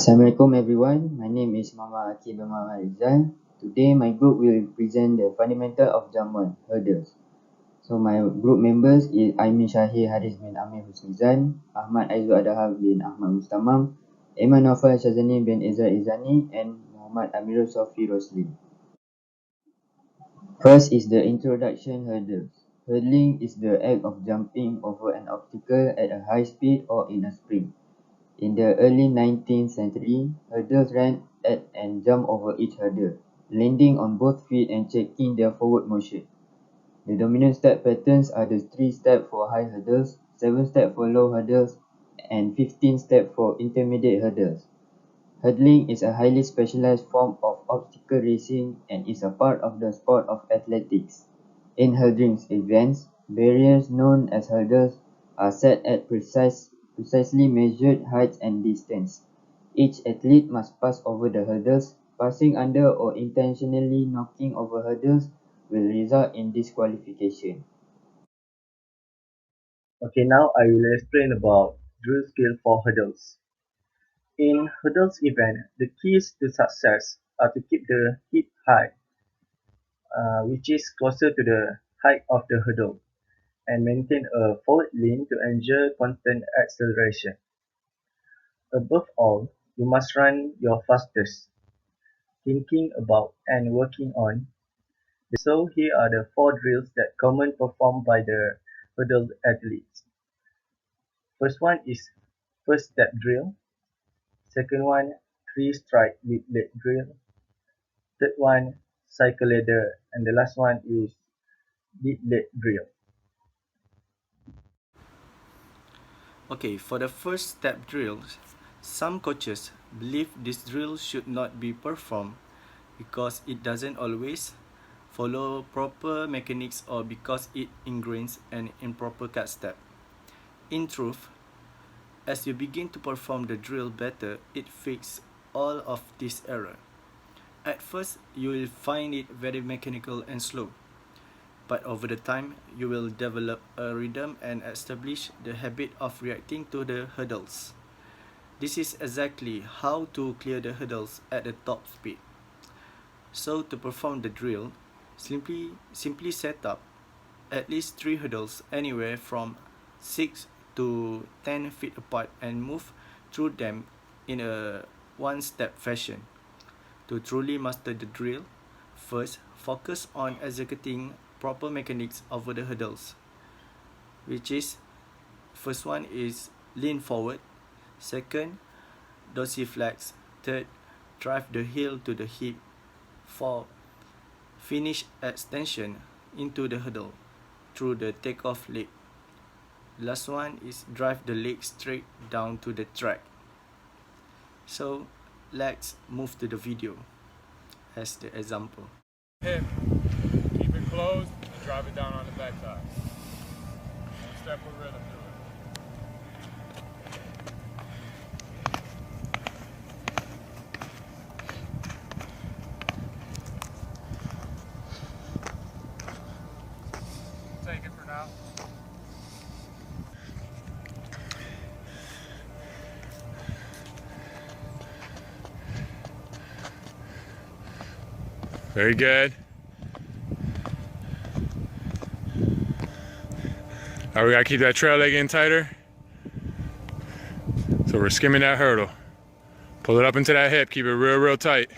Assalamualaikum everyone, my name is Muhammad Akib Muhammad Rizal. Today my group will present the fundamental of jump 1, hurdles. So my group members is Aimin Shahir Haris bin Amir Husnizan, Ahmad Aizul Adahab bin Ahmad Mustamam, Iman Nawfal Shazani bin Izra Izani and Muhammad Amirul Sofi Rosli. First is the introduction hurdles. Hurdling is the act of jumping over an obstacle at a high speed or in a sprint. In the early 19th century, hurdlers ran at and jumped over each hurdle, landing on both feet and checking their forward motion. The dominant step patterns are the 3 steps for high hurdles, 7 steps for low hurdles, and 15 steps for intermediate hurdles. Hurdling is a highly specialized form of obstacle racing and is a part of the sport of athletics. In hurdling events, barriers known as hurdles are set at precisely measured heights and distance. Each athlete must pass over the hurdles. Passing under or intentionally knocking over hurdles will result in disqualification. Okay, now I will explain about drill skill for hurdles. In hurdles event, the keys to success are to keep the hip high, which is closer to the height of the hurdle, and maintain a forward lean to ensure constant acceleration. Above all, you must run your fastest, thinking about and working on. So here are the 4 drills that common performed by the hurdle athletes. First one is first step drill. Second one, 3 strike lead leg drill. Third one, cycle ladder. And the last one is lead leg drill. Okay, for the first step drills, some coaches believe this drill should not be performed because it doesn't always follow proper mechanics or because it ingrains an improper cut step. In truth, as you begin to perform the drill better, it fixes all of this error. At first, you will find it very mechanical and slow, but over the time, you will develop a rhythm and establish the habit of reacting to the hurdles. This is exactly how to clear the hurdles at the top speed. So to perform the drill, simply set up at least 3 hurdles anywhere from 6 to 10 feet apart and move through them in a one-step fashion. To truly master the drill, first focus on executing proper mechanics over the hurdles, which is first one is lean forward, second dorsiflex, third drive the heel to the hip, fourth finish extension into the hurdle through the takeoff leg. Last one is drive the leg straight down to the track. So let's move to the video as the example. Hip, keep it closed, and drive it down on the back side. One step with rhythm to it. Take it for now. Very good. All right, we gotta keep that trail leg in tighter. So we're skimming that hurdle. Pull it up into that hip, keep it real tight.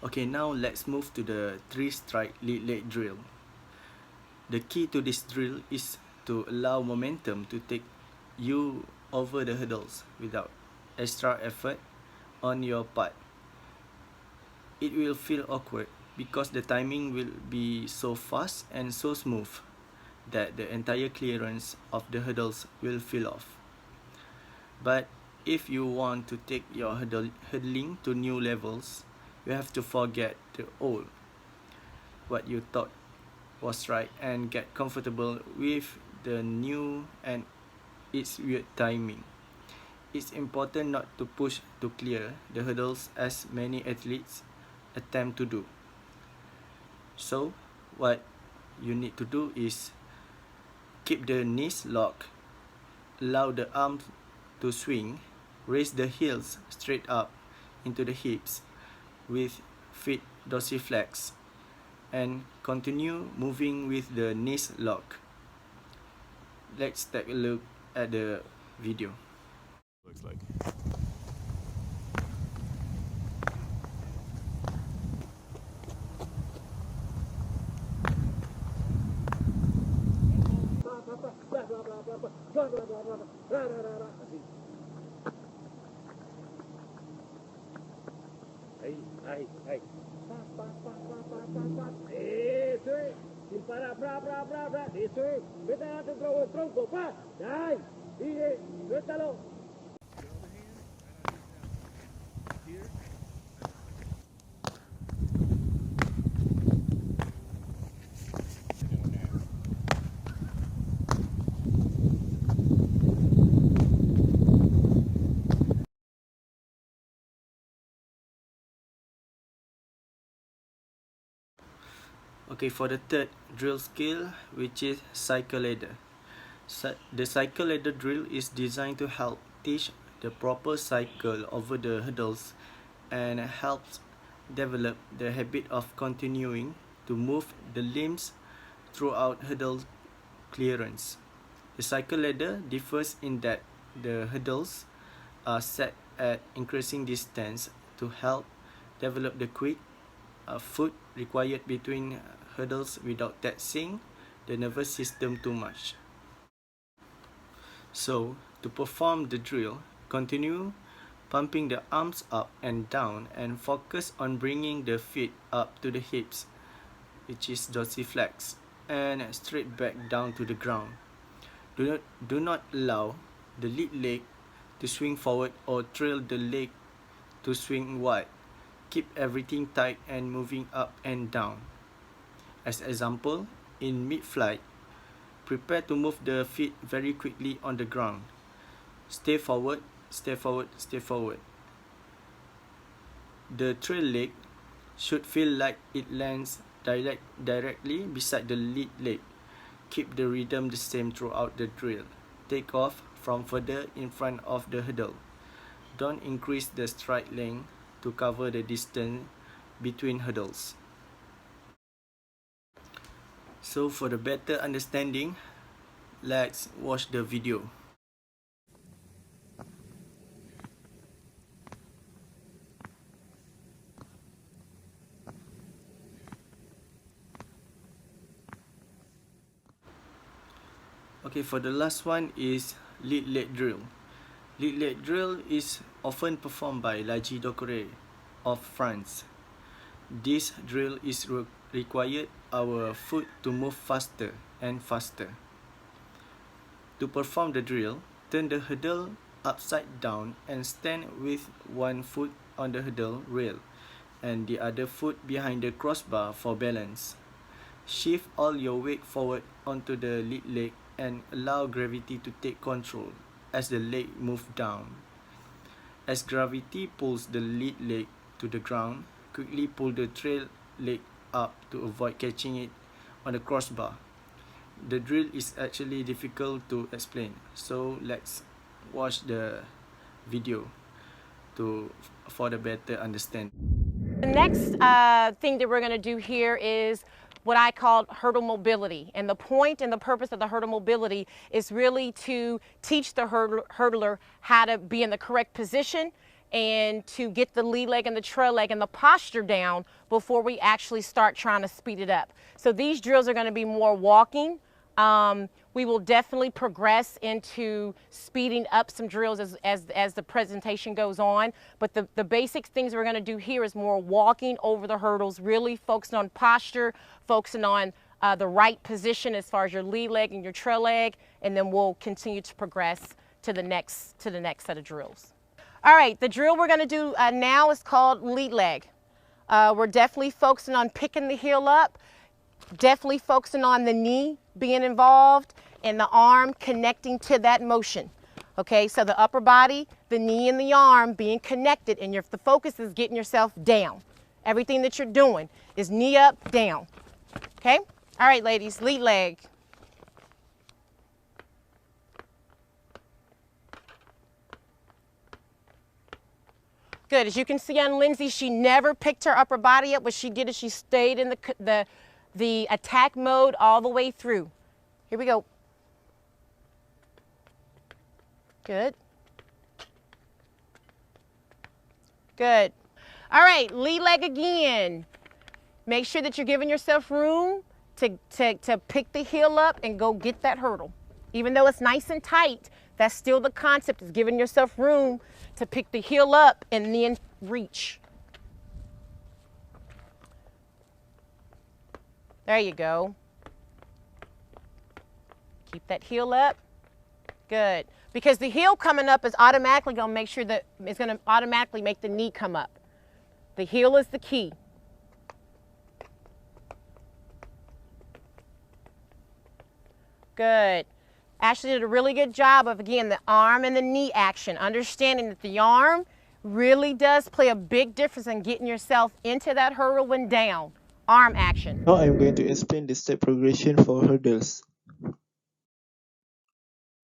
Okay, now let's move to the 3-strike lead leg drill. The key to this drill is to allow momentum to take you over the hurdles without extra effort on your part. It will feel awkward because the timing will be so fast and so smooth that the entire clearance of the hurdles will feel off. But if you want to take your hurdling to new levels, you have to forget the old, what you thought was right, and get comfortable with the new and its weird timing. It's important not to push to clear the hurdles as many athletes attempt to do. So, what you need to do is Keep the knees locked. Allow the arms to swing. Raise the heels straight up into the hips with feet dorsiflex. And continue moving with the knees locked. Let's take a look at the video. Looks like. Aí. Isso aí. Sin parar, pra. Isso aí. Vete adelante, tronco, pá. Aí. Sigue. Suéltalo. Okay, for the third drill skill, which is cycle ladder. The cycle ladder drill is designed to help teach the proper cycle over the hurdles and helps develop the habit of continuing to move the limbs throughout hurdle clearance. The cycle ladder differs in that the hurdles are set at increasing distance to help develop the quick foot required between hurdles without taxing the nervous system too much. So, to perform the drill, continue pumping the arms up and down and focus on bringing the feet up to the hips, which is dorsiflex, and straight back down to the ground. Do not allow the lead leg to swing forward or trail the leg to swing wide. Keep everything tight and moving up and down. As example, in mid-flight, prepare to move the feet very quickly on the ground. Stay forward. The trail leg should feel like it lands directly beside the lead leg. Keep the rhythm the same throughout the drill. Take off from further in front of the hurdle. Don't increase the stride length to cover the distance between hurdles. So for the better understanding, let's watch the video. Okay, for the last one is lead leg drill. Lead leg drill is often performed by Laji Dokore of France. This drill is required our foot to move faster and faster. To perform the drill, turn the hurdle upside down and stand with one foot on the hurdle rail and the other foot behind the crossbar for balance. Shift all your weight forward onto the lead leg and allow gravity to take control as the leg moves down. As gravity pulls the lead leg to the ground, quickly pull the trail leg up to avoid catching it on the crossbar. The drill is actually difficult to explain, so let's watch the video for the better understanding. The next thing that we're going to do here is what I call hurdle mobility. And the point and the purpose of the hurdle mobility is really to teach the hurdler how to be in the correct position and to get the lead leg and the trail leg and the posture down before we actually start trying to speed it up. So these drills are going to be more walking. We will definitely progress into speeding up some drills as the presentation goes on. But the basic things we're going to do here is more walking over the hurdles, really focusing on posture, focusing on the right position as far as your lead leg and your trail leg, and then we'll continue to progress to the next set of drills. All right, the drill we're going to do now is called lead leg. We're definitely focusing on picking the heel up, definitely focusing on the knee being involved and the arm connecting to that motion. Okay, so the upper body, the knee and the arm being connected, and the focus is getting yourself down. Everything that you're doing is knee up, down. Okay? All right, ladies, lead leg. Good. As you can see on Lindsay, she never picked her upper body up. What she did is she stayed in the attack mode all the way through. Here we go. Good. Good. All right, lead leg again. Make sure that you're giving yourself room to pick the heel up and go get that hurdle. Even though it's nice and tight, that's still the concept, is giving yourself room to pick the heel up and then reach. There you go. Keep that heel up. Good. Because the heel coming up is automatically going to make sure that it's going to automatically make the knee come up. The heel is the key. Good. Ashley did a really good job of, again, the arm and the knee action, understanding that the arm really does play a big difference in getting yourself into that hurdle when down. Arm action. Now I'm going to explain the step progression for hurdles.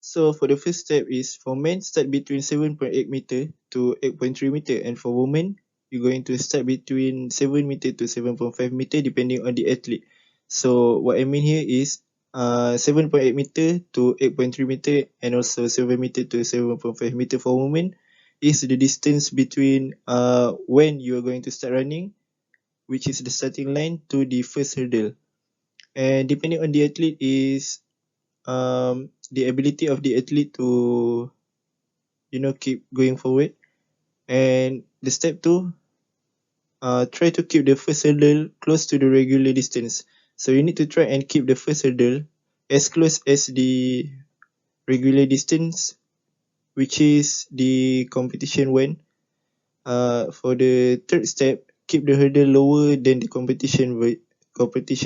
So for the first step is, for men, start between 7.8 meter to 8.3 meter, and for women, you're going to start between 7 meter to 7.5 meter depending on the athlete. So what I mean here is 7.8 meter to 8.3 meter and also 7 meter to 7.5 meter for women is the distance between when you are going to start running, which is the starting line, to the first hurdle. And depending on the athlete is the ability of the athlete to keep going forward. And the step 2, try to keep the first hurdle close to the regular distance. So you need to try and keep the first hurdle as close as the regular distance, which is the competition one. For the third step, keep the hurdle lower than the competition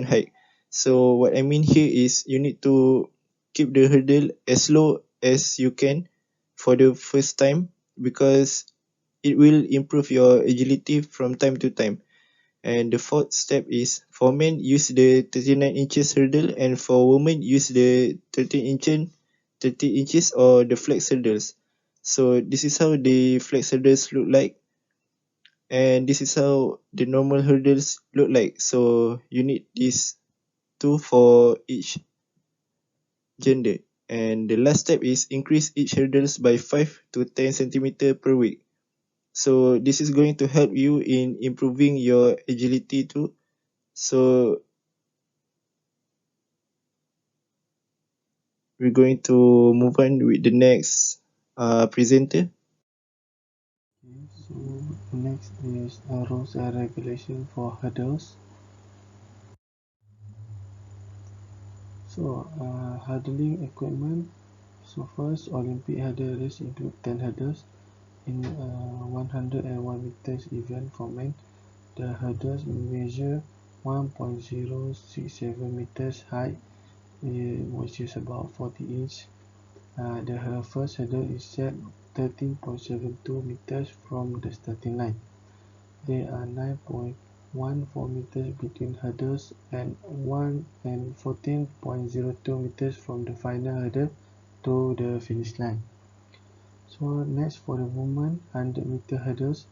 height. So what I mean here is you need to keep the hurdle as low as you can for the first time, because it will improve your agility from time to time. And the fourth step is, for men, use the 39 inches hurdle, and for women, use the 30 inches or the flex hurdles. So this is how the flex hurdles look like, and this is how the normal hurdles look like. So you need these two for each gender. And the last step is, increase each hurdles by 5 to 10 centimeter per week. So this is going to help you in improving your agility too. So we're going to move on with the next presenter. Okay, so next is rules and regulation for hurdles. So hurdling equipment. So first, Olympic hurdle race include 10 hurdles. In 101 meters event for men, the hurdles measure 1.067 meters high, which is about 40 inches. The first hurdle is set 13.72 meters from the starting line. There are 9.14 meters between hurdles and 14.02 meters from the final hurdle to the finish line. So next, for the women 100-meter hurdles,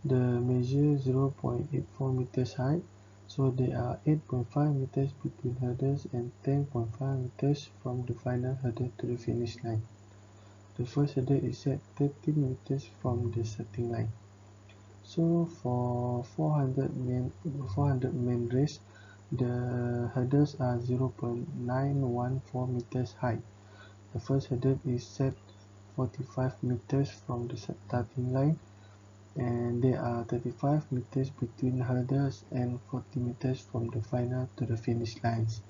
the measure 0.84 meters high. So there are 8.5 meters between hurdles and 10.5 meters from the final hurdle to the finish line. The first hurdle is set 13 meters from the starting line. So for 400 men race, the hurdles are 0.914 meters high. The first hurdle is set 45 meters from the starting line, and there are 35 meters between hurdles and 40 meters from the final to the finish lines.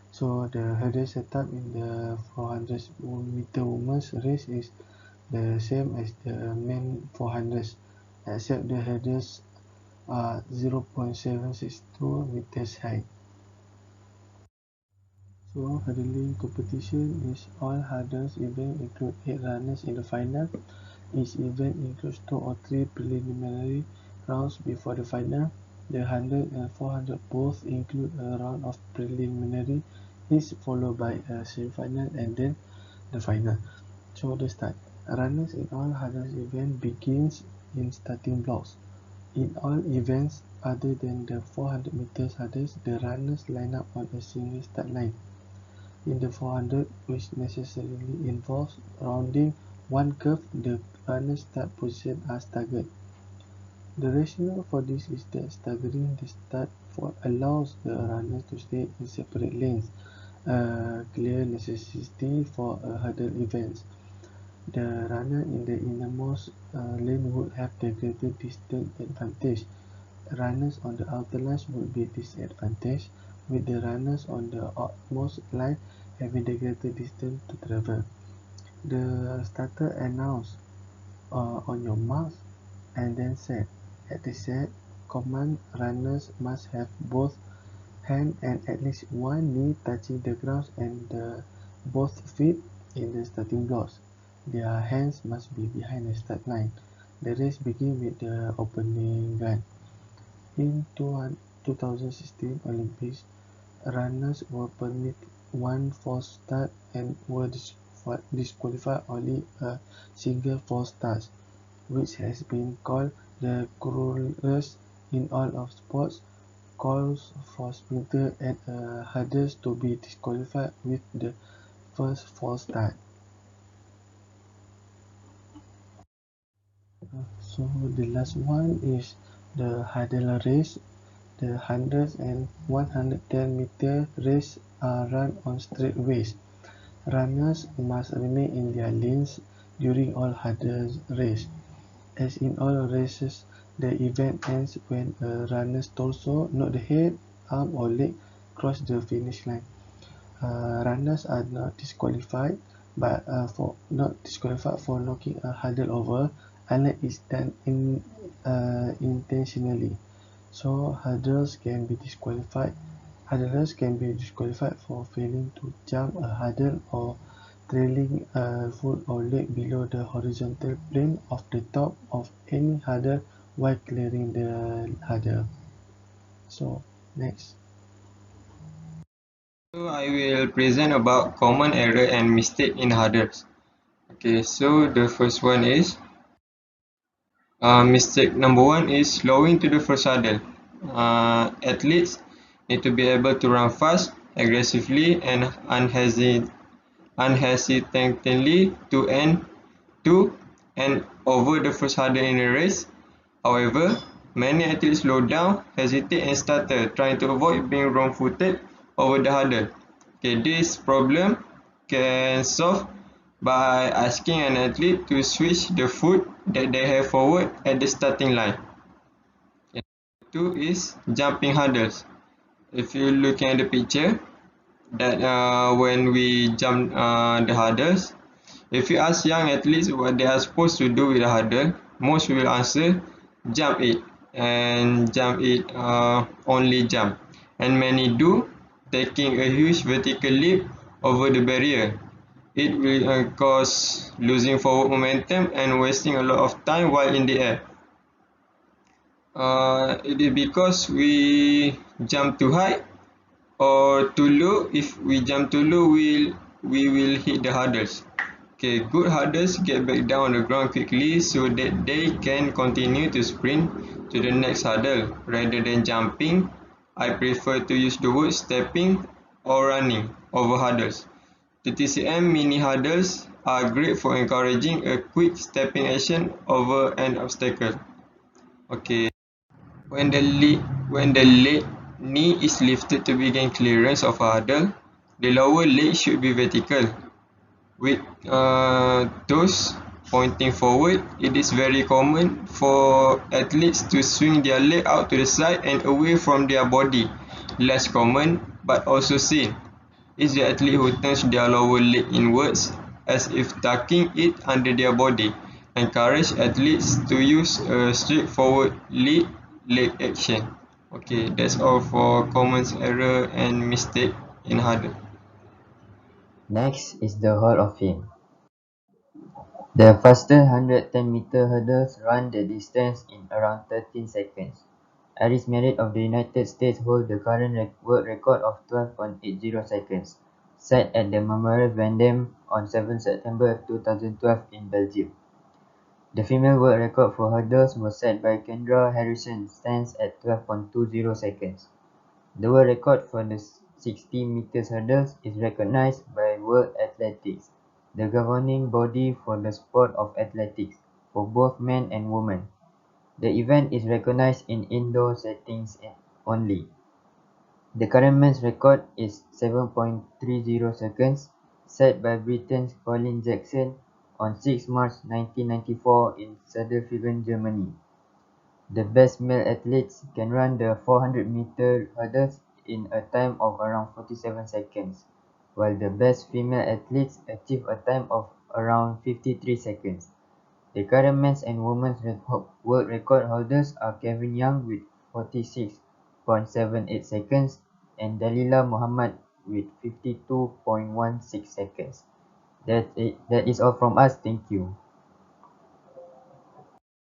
So the hurdle setup in the 400 meter women's race is the same as the men 400s, except the hurdles are 0.762 meters high. So hurdling competition is all hurdles event include 8 runners in the final. Each event includes 2 or 3 preliminary rounds before the final. The 100 and 400 both include a round of preliminary, each followed by a semi-final and then the final. So the start. Runners in all hurdles event begins in starting blocks. In all events other than the 400 meters hurdles, the runners line up on a single start line. In the 400, which necessarily involves rounding one curve, the runner's start position are staggered. The rationale for this is that staggering the start allows the runners to stay in separate lanes, a clear necessity for a hurdle event. The runner in the innermost lane would have the greater distance advantage. Runners on the outer lines would be disadvantaged, with the runners on the outermost line having the greater distance to travel. The starter announced on your marks and then set. At the set command, runners must have both hand and at least one knee touching the ground and both feet in the starting blocks. Their hands must be behind the start line. The race begins with the opening gun. In 2016 Olympics, runners were permitted one false start and were disqualified only a single false start, which has been called the cruelest in all of sports. Calls for sprinters and hurdles to be disqualified with the first false start. So the last one is the hurdle race. The 100 and 110-meter race are run on straightaways. Runners must remain in their lanes during all hurdle race. As in all races, the event ends when a runner's torso, not the head, arm or leg, cross the finish line. Runners are not disqualified for knocking a hurdle over unless it's done intentionally. So hurdlers can be disqualified for failing to jump a hurdle or trailing a foot or leg below the horizontal plane of the top of any hurdle while clearing the hurdle. So next. So I will present about common error and mistake in hurdles. Okay, so the first one is mistake number one is slowing to the first hurdle. Athletes need to be able to run fast, aggressively, and unhesitatingly to and over the first hurdle in a race. However, many athletes slow down, hesitate, and stutter, trying to avoid being wrong-footed over the hurdle. Okay, this problem can solve by asking an athlete to switch the foot that they have forward at the starting line. Okay. Two is jumping hurdles. If you look at the picture, that when we jump the hurdles, if you ask young athletes what they are supposed to do with the hurdle, most will answer jump it and jump it, only jump, and many do, taking a huge vertical leap over the barrier. It will cause losing forward momentum and wasting a lot of time while in the air. It is because we jump too high or too low. If we jump too low, we will hit the hurdles. Okay, good hurdles get back down on the ground quickly so that they can continue to sprint to the next hurdle rather than jumping. I prefer to use the word stepping or running over hurdles. The TCM mini hurdles are great for encouraging a quick stepping action over an obstacle. Okay, when the leg knee is lifted to begin clearance of a hurdle, the lower leg should be vertical. With toes pointing forward, it is very common for athletes to swing their leg out to the side and away from their body. Less common, but also seen, is the athlete who turns their lower leg inwards as if tucking it under their body. Encourage athletes to use a straightforward lead leg action. Okay, that's all for common error and mistake in hurdle. Next is the Hall of Fame. The fastest 110-meter hurdles run the distance in around 13 seconds. Aris Merritt of the United States holds the current world record of 12.80 seconds, set at the Memorial Vendôme on 7 September 2012 in Belgium. The female world record for hurdles was set by Kendra Harrison, stands at 12.20 seconds. The world record for the 60 meters hurdles is recognized by World Athletics, the governing body for the sport of athletics, for both men and women. The event is recognized in indoor settings only. The current men's record is 7.30 seconds, set by Britain's Colin Jackson on 6 March 1994 in Söderfjorden, Germany. The best male athletes can run the 400-meter hurdles in a time of around 47 seconds, while the best female athletes achieve a time of around 53 seconds. The current men's and women's world record holders are Kevin Young with 46.78 seconds and Dalila Muhammad with 52.16 seconds. That is all from us. Thank you.